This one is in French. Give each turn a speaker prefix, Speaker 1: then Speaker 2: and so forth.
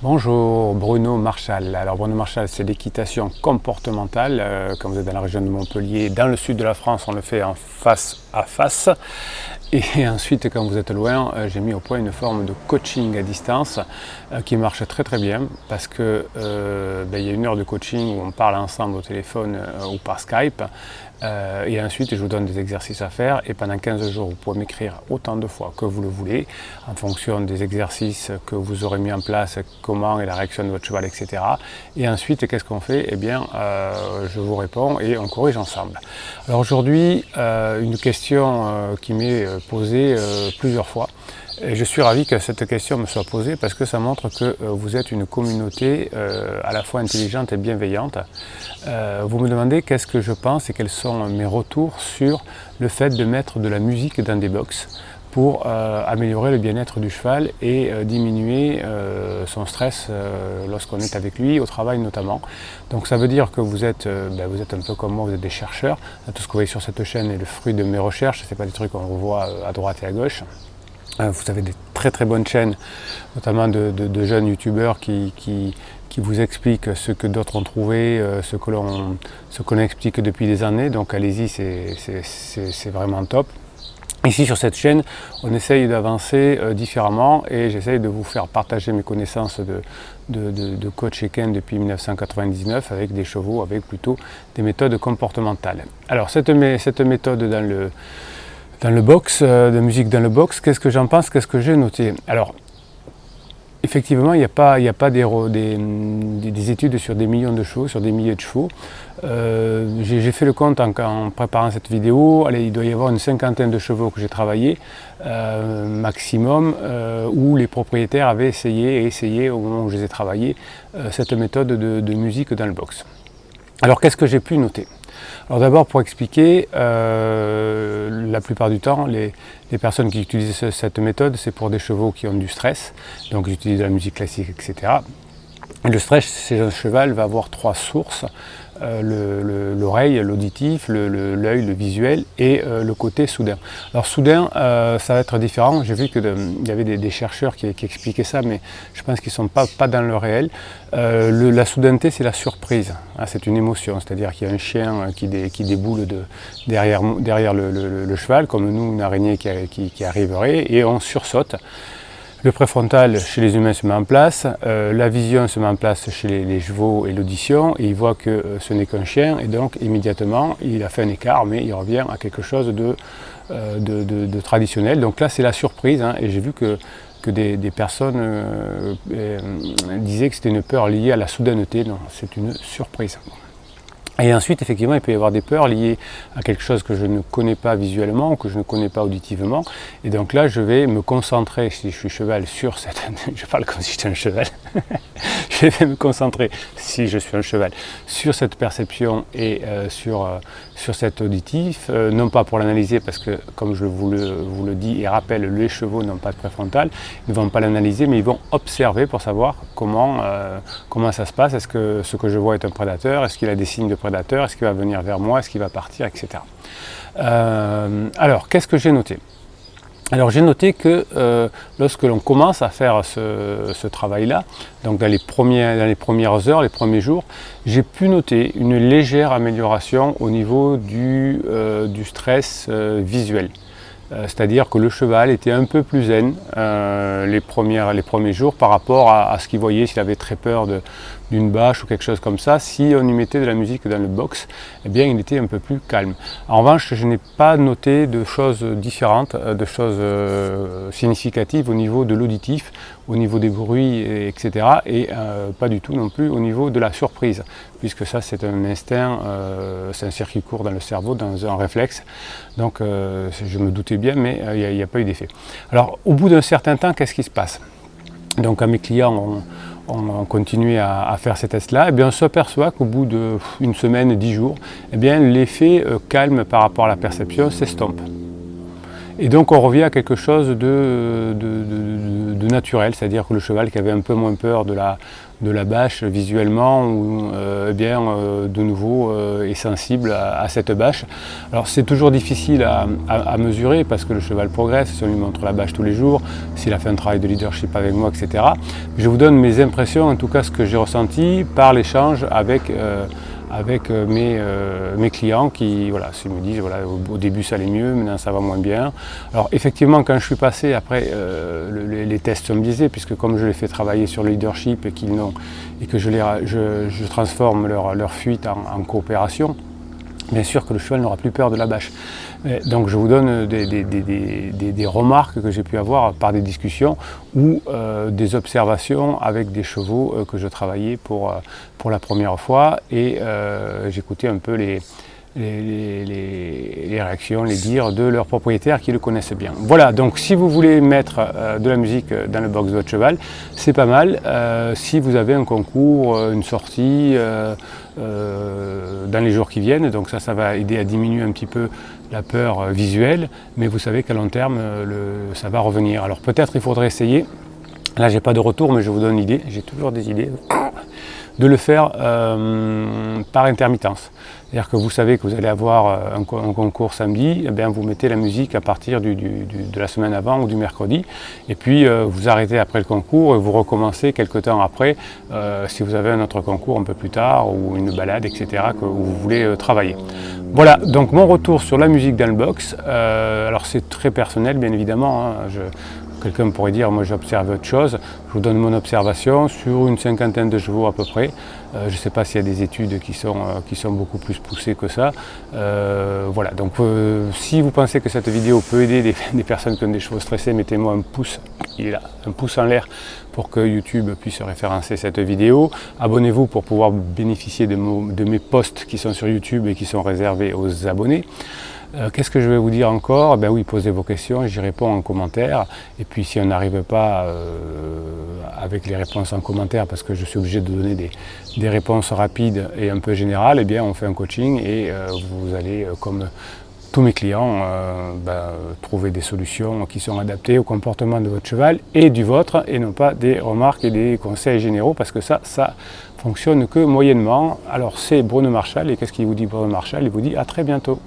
Speaker 1: Bonjour, Bruno Marchal. Alors Bruno Marchal, c'est l'équitation comportementale. Quand vous êtes dans la région de Montpellier, dans le sud de la France, on le fait en face à face. Et ensuite, quand vous êtes loin, j'ai mis au point une forme de coaching à distance qui marche très très bien parce que il y a une heure de coaching où on parle ensemble au téléphone ou par Skype. Et ensuite, je vous donne des exercices à faire et pendant 15 jours, vous pouvez m'écrire autant de fois que vous le voulez en fonction des exercices que vous aurez mis en place, comment est la réaction de votre cheval, etc. Et ensuite, qu'est-ce qu'on fait? Eh bien, je vous réponds et on corrige ensemble. Alors aujourd'hui, une question qui m'est posée plusieurs fois. Et je suis ravi que cette question me soit posée parce que ça montre que vous êtes une communauté à la fois intelligente et bienveillante. Vous me demandez qu'est-ce que je pense et quels sont mes retours sur le fait de mettre de la musique dans des box pour améliorer le bien-être du cheval et diminuer son stress lorsqu'on est avec lui, au travail notamment. Donc ça veut dire que vous êtes un peu comme moi, vous êtes des chercheurs. Tout ce que vous voyez sur cette chaîne est le fruit de mes recherches, ce n'est pas des trucs qu'on revoit à droite et à gauche. Vous avez des très très bonnes chaînes, notamment de jeunes youtubeurs qui vous expliquent ce que d'autres ont trouvé, ce que l'on explique depuis des années. Donc allez-y, c'est vraiment top. Ici sur cette chaîne, on essaye d'avancer différemment et j'essaye de vous faire partager mes connaissances de coach équin depuis 1999 avec des chevaux, avec plutôt des méthodes comportementales. Alors cette méthode dans le box, de musique dans le box, qu'est-ce que j'en pense, qu'est-ce que j'ai noté? Alors, effectivement, il n'y a pas des études sur des millions de chevaux, sur des milliers de chevaux. J'ai fait le compte en préparant cette vidéo. Allez, il doit y avoir une cinquantaine de chevaux que j'ai travaillé, maximum, où les propriétaires avaient essayé au moment où je les ai travaillés, cette méthode de musique dans le box. Alors, qu'est-ce que j'ai pu noter? Alors d'abord pour expliquer, la plupart du temps les personnes qui utilisent cette méthode, c'est pour des chevaux qui ont du stress, donc ils utilisent de la musique classique, etc. Et le stress chez un cheval va avoir trois sources, l'oreille, l'auditif, l'œil, le visuel et le côté soudain. Alors soudain, ça va être différent. J'ai vu qu'il y avait des chercheurs qui expliquaient ça, mais je pense qu'ils ne sont pas dans le réel. La soudaineté, c'est la surprise. Hein, c'est une émotion, c'est-à-dire qu'il y a un chien qui déboule derrière le cheval, comme nous, une araignée qui arriverait, et on sursaute. Le préfrontal chez les humains se met en place, la vision se met en place chez les chevaux et l'audition, et il voit que ce n'est qu'un chien, et donc immédiatement il a fait un écart, mais il revient à quelque chose de traditionnel. Donc là c'est la surprise, hein, et j'ai vu que des personnes disaient que c'était une peur liée à la soudaineté. Non, c'est une surprise. Et ensuite, effectivement, il peut y avoir des peurs liées à quelque chose que je ne connais pas visuellement ou que je ne connais pas auditivement. Et donc là, je vais me concentrer, si je suis cheval, sur cette... Je parle comme si j'étais un cheval. Je vais me concentrer, si je suis un cheval, sur cette perception et sur cet auditif. Non pas pour l'analyser, parce que, comme je vous le dis et rappelle, les chevaux n'ont pas de préfrontal. Ils ne vont pas l'analyser, mais ils vont observer pour savoir comment ça se passe. Est-ce que ce que je vois est un prédateur? Est-ce qu'il a des signes de prédateur? Est-ce qu'il va venir vers moi? Est-ce qu'il va partir? Etc. Alors, qu'est-ce que j'ai noté? Alors j'ai noté que lorsque l'on commence à faire ce travail-là, donc dans les premières heures, les premiers jours, j'ai pu noter une légère amélioration au niveau du stress visuel. C'est-à-dire que le cheval était un peu plus zen les premiers jours par rapport à ce qu'il voyait, s'il avait très peur d'une bâche ou quelque chose comme ça. Si on y mettait de la musique dans le box, eh bien il était un peu plus calme. En revanche, je n'ai pas noté de choses différentes, de choses significatives au niveau de l'auditif, au niveau des bruits, etc. Et pas du tout non plus au niveau de la surprise, puisque ça c'est un instinct, c'est un circuit court dans le cerveau, dans un réflexe. Donc je me doutais bien, mais il n'y a pas eu d'effet. Alors au bout d'un certain temps, qu'est-ce qui se passe? Donc à mes clients on continué à faire ces tests-là, et bien on s'aperçoit qu'au bout d'une semaine, 10 jours, eh bien l'effet calme par rapport à la perception s'estompe. Et donc on revient à quelque chose de naturel, c'est-à-dire que le cheval qui avait un peu moins peur de la bâche visuellement, de nouveau est sensible à cette bâche. Alors c'est toujours difficile à mesurer parce que le cheval progresse, si on lui montre la bâche tous les jours, s'il a fait un travail de leadership avec moi, etc. Je vous donne mes impressions, en tout cas ce que j'ai ressenti par l'échange avec mes clients qui ils me disent au début ça allait mieux, maintenant ça va moins bien. Alors effectivement quand je suis passé après les tests sont biaisés puisque comme je les fais travailler sur le leadership et que je transforme leur fuite en coopération, bien sûr que le cheval n'aura plus peur de la bâche. Donc je vous donne des remarques que j'ai pu avoir par des discussions ou des observations avec des chevaux que je travaillais pour la première fois et j'écoutais un peu les réactions, les dires de leurs propriétaires qui le connaissent bien. Voilà, donc si vous voulez mettre de la musique dans le box de votre cheval, c'est pas mal. Si vous avez un concours, une sortie dans les jours qui viennent, donc ça va aider à diminuer un petit peu la peur visuelle, mais vous savez qu'à long terme, ça va revenir. Alors peut-être il faudrait essayer, là j'ai pas de retour, mais je vous donne l'idée, j'ai toujours des idées, de le faire par intermittence. C'est-à-dire que vous savez que vous allez avoir un concours samedi, et bien vous mettez la musique à partir de la semaine avant ou du mercredi, et puis vous arrêtez après le concours et vous recommencez quelques temps après, si vous avez un autre concours un peu plus tard, ou une balade, etc., que vous voulez travailler. Voilà, donc mon retour sur la musique dans le box, alors c'est très personnel bien évidemment, hein, quelqu'un pourrait dire, moi j'observe autre chose, je vous donne mon observation sur une cinquantaine de chevaux à peu près. Je ne sais pas s'il y a des études qui sont beaucoup plus poussées que ça. Voilà, donc si vous pensez que cette vidéo peut aider des personnes qui ont des chevaux stressés, mettez-moi un pouce, il est là, un pouce en l'air pour que YouTube puisse référencer cette vidéo. Abonnez-vous pour pouvoir bénéficier de mes posts qui sont sur YouTube et qui sont réservés aux abonnés. Qu'est-ce que je vais vous dire encore? Ben oui, posez vos questions, j'y réponds en commentaire. Et puis si on n'arrive pas avec les réponses en commentaire, parce que je suis obligé de donner des réponses rapides et un peu générales, eh bien on fait un coaching et vous allez, comme tous mes clients, trouver des solutions qui sont adaptées au comportement de votre cheval et du vôtre, et non pas des remarques et des conseils généraux, parce que ça fonctionne que moyennement. Alors c'est Bruno Marchal, et qu'est-ce qu'il vous dit Bruno Marchal? Il vous dit à très bientôt.